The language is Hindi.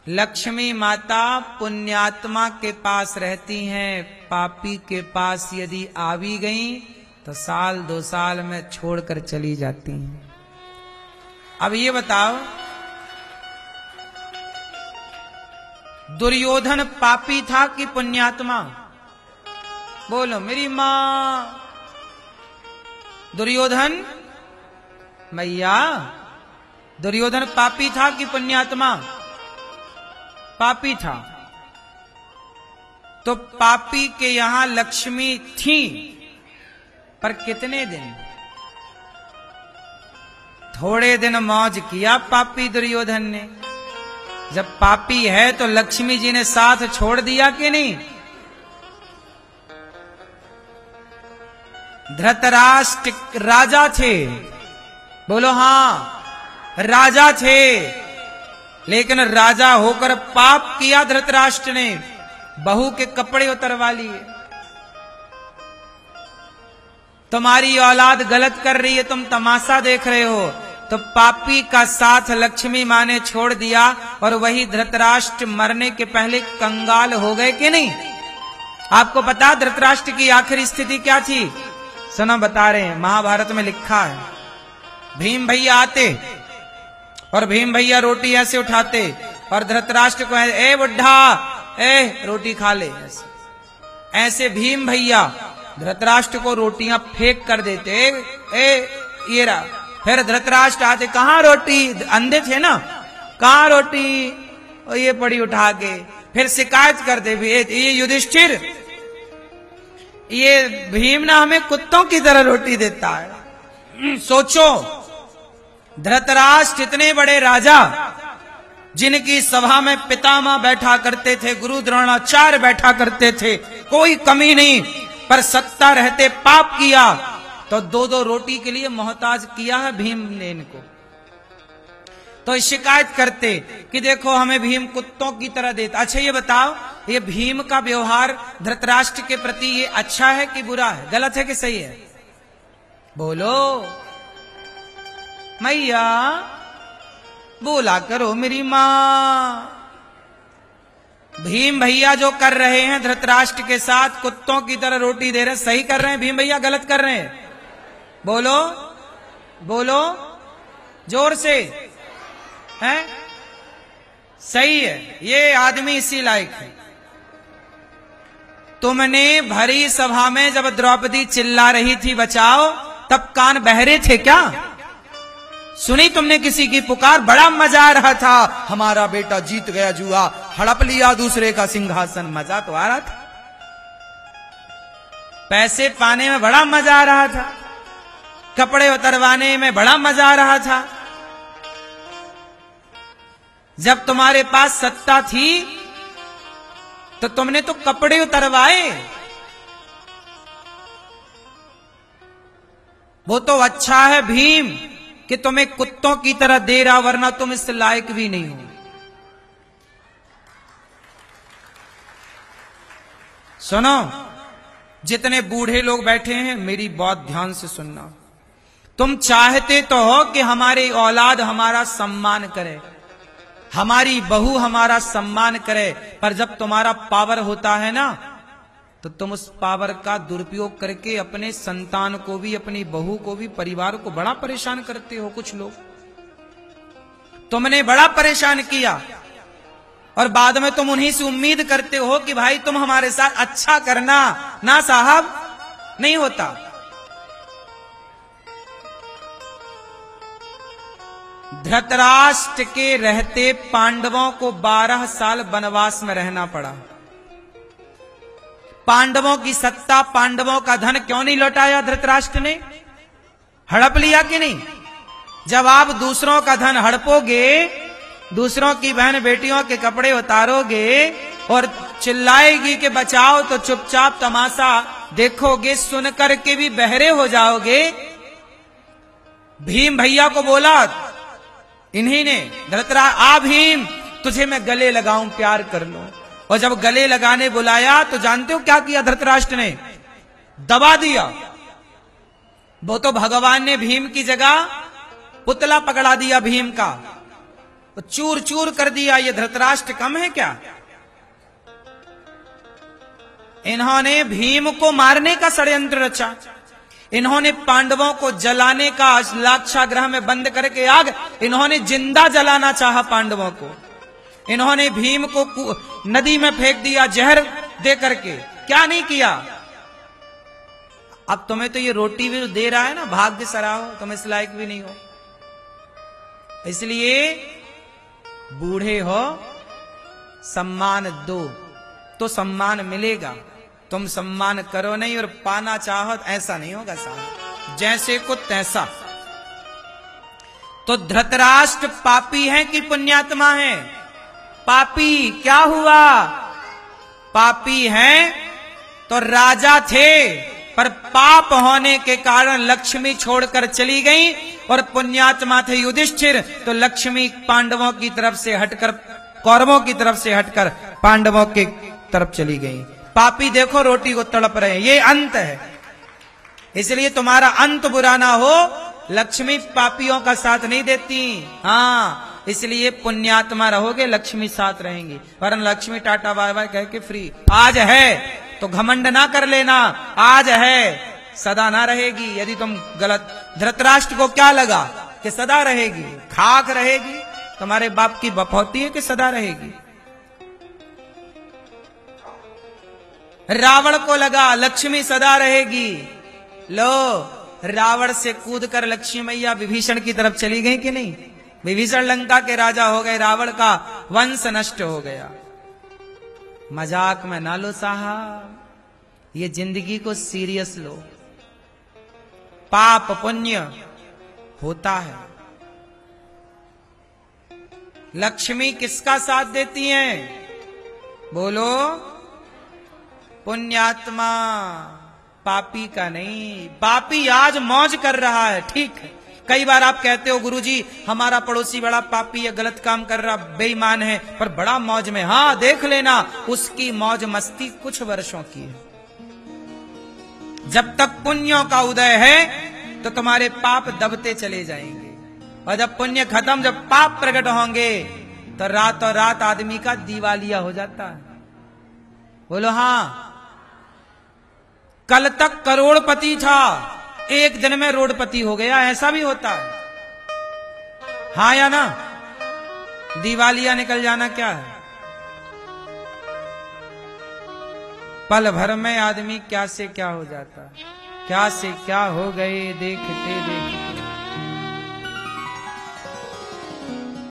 लक्ष्मी माता पुण्यात्मा के पास रहती हैं, पापी के पास यदि आ भी गई तो साल 2 साल में छोड़कर चली जाती हैं। अब ये बताओ, दुर्योधन पापी था कि पुण्यात्मा? बोलो मेरी मां। दुर्योधन मैया, दुर्योधन पापी था कि पुण्यात्मा? पापी था। तो पापी के यहां लक्ष्मी थी, पर कितने दिन? थोड़े दिन मौज किया पापी दुर्योधन ने। जब पापी है तो लक्ष्मी जी ने साथ छोड़ दिया कि नहीं? धृतराष्ट्र राजा थे, बोलो हां राजा थे, लेकिन राजा होकर पाप किया धृतराष्ट्र ने, बहू के कपड़े उतरवा लिए। तुम्हारी औलाद गलत कर रही है, तुम तमाशा देख रहे हो, तो पापी का साथ लक्ष्मी मां ने छोड़ दिया और वही धृतराष्ट्र मरने के पहले कंगाल हो गए कि नहीं? आपको पता धृतराष्ट्र की आखिरी स्थिति क्या थी? सुनो बता रहे हैं, महाभारत में लिखा है। भीम भैया आते और भीम भैया रोटी ऐसे उठाते और धृतराष्ट्र को ए बुढ़ा ए रोटी खा ले, ऐसे भीम भैया धृतराष्ट्र को रोटियां फेंक कर देते। ए ये रहा। फिर धृतराष्ट्र आते, कहां रोटी? अंधे थे ना, कहां रोटी? और ये पड़ी उठा के। फिर शिकायत करते भी, ये युधिष्ठिर, ये भीम ना हमें कुत्तों की तरह रोटी देता है। सोचो, धृतराष्ट्र इतने बड़े राजा, जिनकी सभा में पितामह बैठा करते थे, गुरु द्रोणाचार्य बैठा करते थे, कोई कमी नहीं, पर सत्ता रहते पाप किया तो 2-2 रोटी के लिए मोहताज किया है भीम ने इनको। तो शिकायत करते कि देखो हमें भीम कुत्तों की तरह देता। अच्छा ये बताओ, ये भीम का व्यवहार धृतराष्ट्र के प्रति ये अच्छा है कि बुरा है, गलत है कि सही है? बोलो मैया, बोला करो मेरी मां। भीम भैया जो कर रहे हैं धृतराष्ट्र के साथ, कुत्तों की तरह रोटी दे रहे हैं, सही कर रहे हैं भीम भैया, गलत कर रहे हैं? बोलो बोलो जोर से, हैं? सही है, ये आदमी इसी लायक है। तुमने भरी सभा में जब द्रौपदी चिल्ला रही थी बचाओ, तब कान बहरे थे क्या? सुनी तुमने किसी की पुकार? बड़ा मजा आ रहा था, हमारा बेटा जीत गया जुआ, हड़प लिया दूसरे का सिंहासन, मजा तो आ रहा था। पैसे पाने में बड़ा मजा आ रहा था, कपड़े उतरवाने में बड़ा मजा आ रहा था। जब तुम्हारे पास सत्ता थी तो तुमने तो कपड़े उतरवाए। वो तो अच्छा है भीम कि तुम्हें कुत्तों की तरह दे रहा, वरना तुम इस लायक भी नहीं हो। सुनो, जितने बूढ़े लोग बैठे हैं मेरी बात ध्यान से सुनना। तुम चाहते तो हो कि हमारी औलाद हमारा सम्मान करे, हमारी बहू हमारा सम्मान करे, पर जब तुम्हारा पावर होता है ना, तो तुम उस पावर का दुरुपयोग करके अपने संतान को भी, अपनी बहू को भी, परिवार को बड़ा परेशान करते हो। कुछ लोग तुमने बड़ा परेशान किया और बाद में तुम उन्हीं से उम्मीद करते हो कि भाई तुम हमारे साथ अच्छा करना। ना साहब, नहीं होता। धृतराष्ट्र के रहते पांडवों को 12 साल वनवास में रहना पड़ा। पांडवों की सत्ता, पांडवों का धन क्यों नहीं लौटाया धृतराष्ट्र ने? हड़प लिया कि नहीं? जब आप दूसरों का धन हड़पोगे, दूसरों की बहन बेटियों के कपड़े उतारोगे और चिल्लाएगी कि बचाओ, तो चुपचाप तमाशा देखोगे, सुन करके भी बहरे हो जाओगे। भीम भैया को बोला इन्हीं ने, आ भीम, तुझे मैं गले लगाऊं, प्यार कर लो। और जब गले लगाने बुलाया तो जानते हो क्या किया धृतराष्ट्र ने? दबा दिया। वो तो भगवान ने भीम की जगह पुतला पकड़ा दिया भीम का। चूर चूर कर दिया। ये धृतराष्ट्र कम है क्या? इन्होंने भीम को मारने का षड्यंत्र रचा, इन्होंने पांडवों को जलाने का, लाक्षागृह में बंद करके आग, इन्होंने जिंदा जलाना चाहा पांडवों को। इन्होंने भीम को नदी में फेंक दिया जहर दे करके। क्या नहीं किया? अब तुम्हें तो ये रोटी भी दे रहा है ना, भाग्य सराहो, तुम इस लायक भी नहीं हो। इसलिए बूढ़े हो, सम्मान दो तो सम्मान मिलेगा। तुम सम्मान करो नहीं और पाना चाहो तो ऐसा नहीं होगा साहब, जैसे को तैसा। तो धृतराष्ट्र पापी है कि पुण्यात्मा है? पापी। क्या हुआ? पापी हैं तो राजा थे, पर पाप होने के कारण लक्ष्मी छोड़कर चली गई, और पुण्यात्मा थे युधिष्ठिर, तो लक्ष्मी पांडवों की तरफ से हटकर, कौरवों की तरफ से हटकर पांडवों की तरफ चली गई। पापी देखो रोटी को तड़प रहे हैं, ये अंत है। इसलिए तुम्हारा अंत बुरा ना हो, लक्ष्मी पापियों का साथ नहीं देती। हाँ, इसलिए पुण्यात्मा रहोगे, लक्ष्मी साथ रहेंगी, वरन लक्ष्मी टाटा बाय बाय कह के फ्री। आज है तो घमंड ना कर लेना, आज है सदा ना रहेगी। यदि तुम गलत, धृतराष्ट्र को क्या लगा कि सदा रहेगी? खाक रहेगी। तुम्हारे बाप की बपौती है कि सदा रहेगी? रावण को लगा लक्ष्मी सदा रहेगी। लो, रावण से कूदकर लक्ष्मी मैया विभीषण की तरफ चली गई कि नहीं? विभीषण लंका के राजा हो गए, रावण का वंश नष्ट हो गया। मजाक में ना लो साहब, ये जिंदगी को सीरियस लो। पाप पुण्य होता है। लक्ष्मी किसका साथ देती हैं? बोलो। पुण्यात्मा, पापी का नहीं। पापी आज मौज कर रहा है, ठीक है। कई बार आप कहते हो गुरुजी हमारा पड़ोसी बड़ा पापी है, गलत काम कर रहा, बेईमान है, पर बड़ा मौज में। हाँ, देख लेना, उसकी मौज मस्ती कुछ वर्षों की है। जब तक पुण्यों का उदय है तो तुम्हारे पाप दबते चले जाएंगे, और जब पुण्य खत्म, जब पाप प्रकट होंगे, तो रातों रात आदमी का दिवालिया हो जाता है। बोलो हाँ। कल तक करोड़पति था, एक दिन में रोडपति हो गया, ऐसा भी होता है। हाँ या ना? दिवालिया निकल जाना क्या है? पल भर में आदमी क्या से क्या हो जाता है, क्या से क्या हो गए देखते देखते।